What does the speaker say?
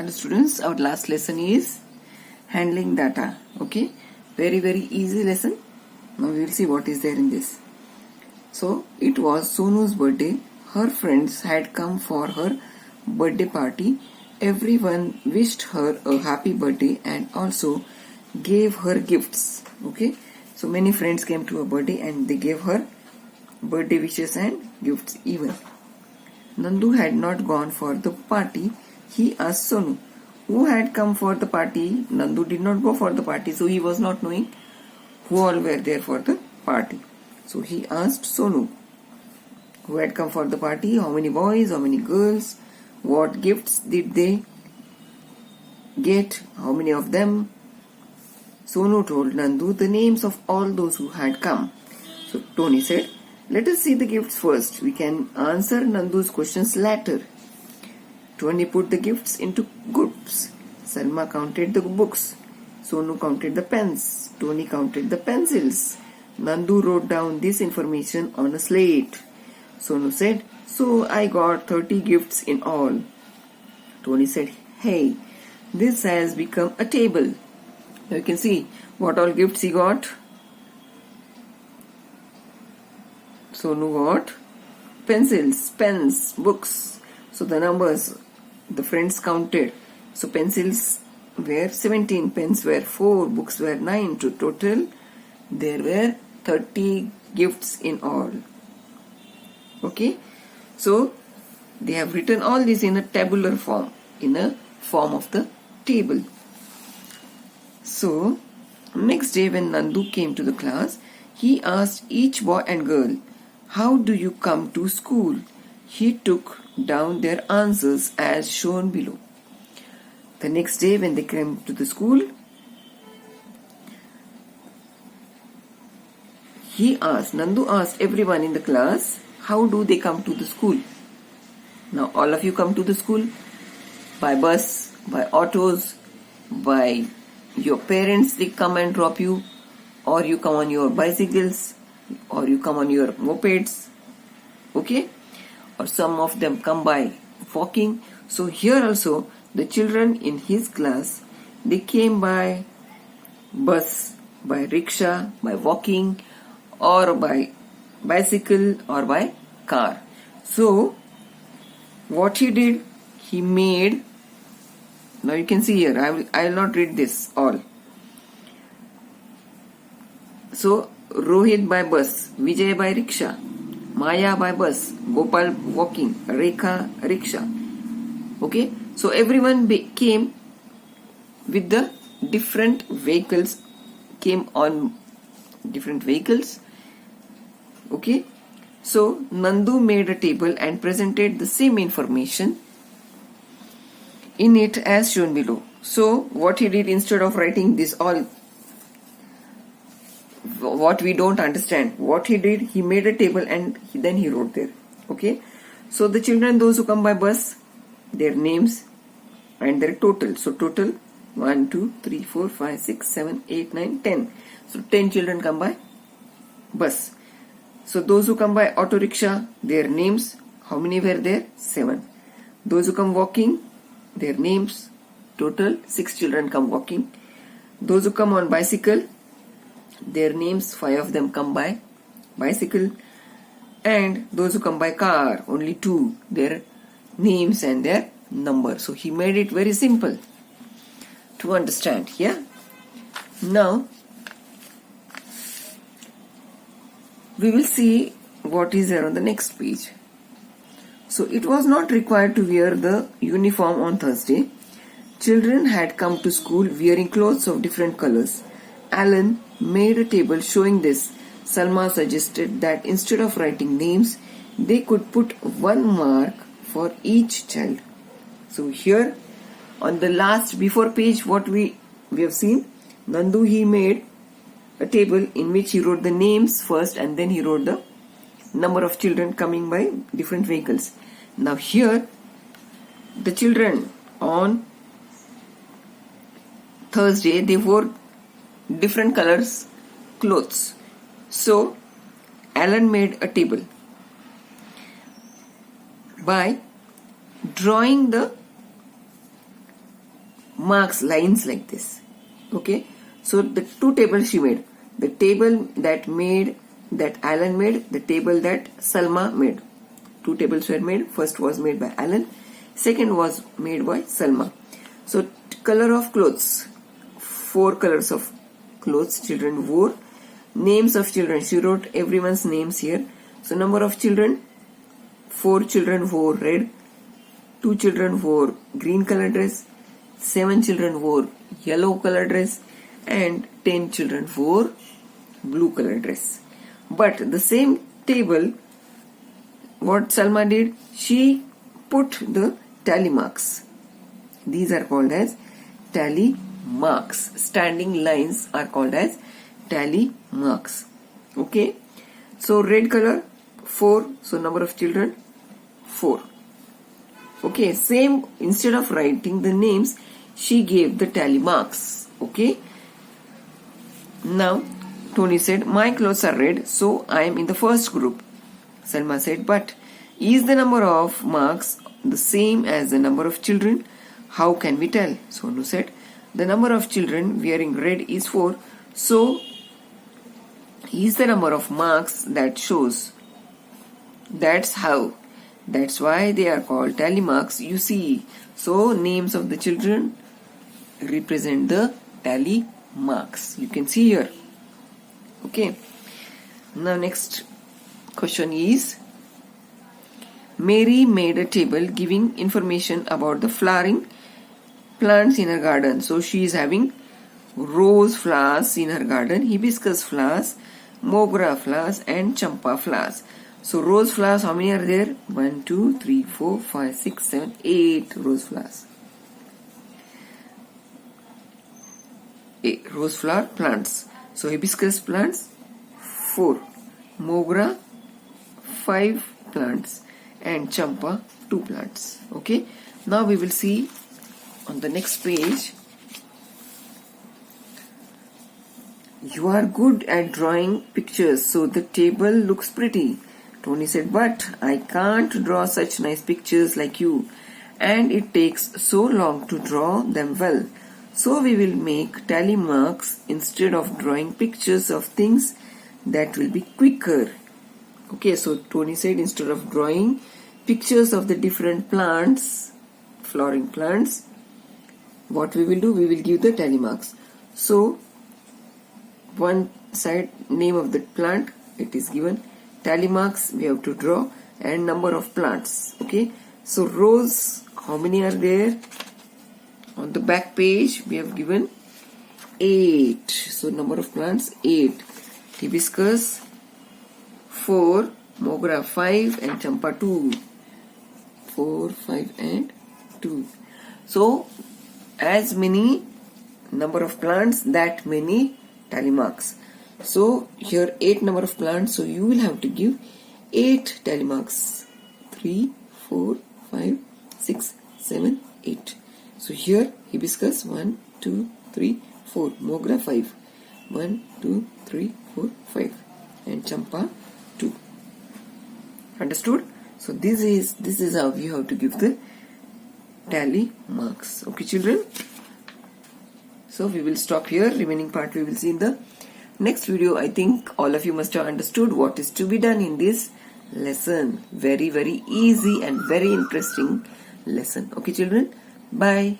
Hello students, our last lesson is handling data. Okay, very easy lesson. Now we will see what is there in this. So it was Sonu's birthday. Her friends had come for her birthday party. Everyone wished her a happy birthday and also gave her gifts. Okay, so many friends came to her birthday and they gave her birthday wishes and gifts even. Nandu had not gone for the party. He asked Sonu, who had come for the party. Nandu did not go for the party, so he was not knowing who all were there for the party. So he asked Sonu, who had come for the party, how many boys, how many girls, what gifts did they get, how many of them. Sonu told Nandu the names of all those who had come. So Tony said, let us see the gifts first. We can answer Nandu's questions later. Tony put the gifts into groups. Salma counted the books. Sonu counted the pens. Tony counted the pencils. Nandu wrote down this information on a slate. Sonu said, so I got 30 gifts in all. Tony said, hey, this has become a table. Now you can see what all gifts he got. Sonu got pencils, pens, books. So the numbers, the friends counted. So pencils were 17, pens were 4, books were 9. To total, there were 30 gifts in all. Okay. So they have written all this in a tabular form, in a form of the table. So next day when Nandu came to the class, he asked each boy and girl, how do you come to school? He took down their answers as shown below. The next day when they came to the school, Nandu asked everyone in the class, how do they come to the school? Now all of you come to the school by bus, by autos, by your parents, they come and drop you, or you come on your bicycles, or you come on your mopeds, okay? Or some of them come by walking. So here also the children in his class, they came by bus, by rickshaw, by walking, or by bicycle, or by car. So what he did, he made, now you can see here, I will not read this all. So Rohit by bus, Vijay by rickshaw, Maya by bus, Gopal walking, Rekha rickshaw. Okay, so everyone came with the different vehicles, came on different vehicles. Okay, so Nandu made a table and presented the same information in it as shown below. So what he did, instead of writing this all, what we don't understand, what he did, he made a table and then he wrote there. Okay, so the children, those who come by bus, their names and their total. So total 1, 2, 3, 4, 5, 6, 7, 8, 9, 10. So 10 children come by bus. So those who come by auto rickshaw, their names, how many were there? 7. Those who come walking, their names, total 6 children come walking. Those who come on bicycle, their names, 5 of them come by bicycle. And those who come by car, only 2, their names and their number. So he made it very simple to understand. Yeah. Now we will see what is there on the next page. So it was not required to wear the uniform on Thursday. Children had come to school wearing clothes of different colors. Alan made a table showing this. Salma suggested that instead of writing names, they could put 1 mark for each child. So here on the last before page, what we have seen, Nandu, he made a table in which he wrote the names first and then he wrote the number of children coming by different vehicles. Now here the children on Thursday, they wore different colors clothes. So Alan made a table by drawing the marks, lines like this. Okay, so the two tables she made. The table that Alan made, the table that Salma made. Two tables were made. First was made by Alan, second was made by Salma. So color of clothes, 4 colors of clothes children wore. Names of children, she wrote everyone's names here. So number of children, 4 children wore red, 2 children wore green color dress, 7 children wore yellow color dress, and 10 children wore blue color dress. But the same table, what Salma did, she put the tally marks. These are called as tally marks. Standing lines are called as tally marks. Okay, so red color 4, so number of children 4. Okay, same, instead of writing the names, she gave the tally marks. Okay, now Tony said, my clothes are red, so I am in the first group. Salma said, but is the number of marks the same as the number of children? How can we tell? Sonu said, the number of children wearing red is 4, so is the number of marks that shows. That's how. That's why they are called tally marks, you see. So names of the children represent the tally marks. You can see here. Okay. Now next question is, Mary made a table giving information about the flowering plants in her garden. So she is having rose flowers in her garden, hibiscus flowers, mogra flowers, and champa flowers. So rose flowers, how many are there? 1, 2, 3, 4, 5, 6, 7, 8 rose flowers. 8 rose flower plants. So hibiscus plants 4, mogra 5 plants, and champa 2 plants. Okay, now we will see on the next page. You are good at drawing pictures, so the table looks pretty. Tony said, but I can't draw such nice pictures like you, and it takes so long to draw them well. So we will make tally marks instead of drawing pictures of things. That will be quicker. Okay, so Tony said, instead of drawing pictures of the different plants, flowering plants, what we will do, we will give the tally marks. So one side, name of the plant, it is given, tally marks we have to draw, and number of plants. Okay, so rose, how many are there? On the back page we have given 8, so number of plants 8. Hibiscus 4, mogra 5, and champa 2. 4, 5, and 2. So as many number of plants, that many tally marks. So here 8 number of plants, so you will have to give 8 tally marks. 3, 4, 5, 6, 7, 8. So here hibiscus 1, 2, 3, 4, mogra 5, 1, 2, 3, 4, 5, and champa 2. Understood? So this is how you have to give the tally marks. Okay, children. So we will stop here. Remaining part we will see in the next video. I think all of you must have understood what is to be done in this lesson. Very, very easy and very interesting lesson. Okay, children. Bye.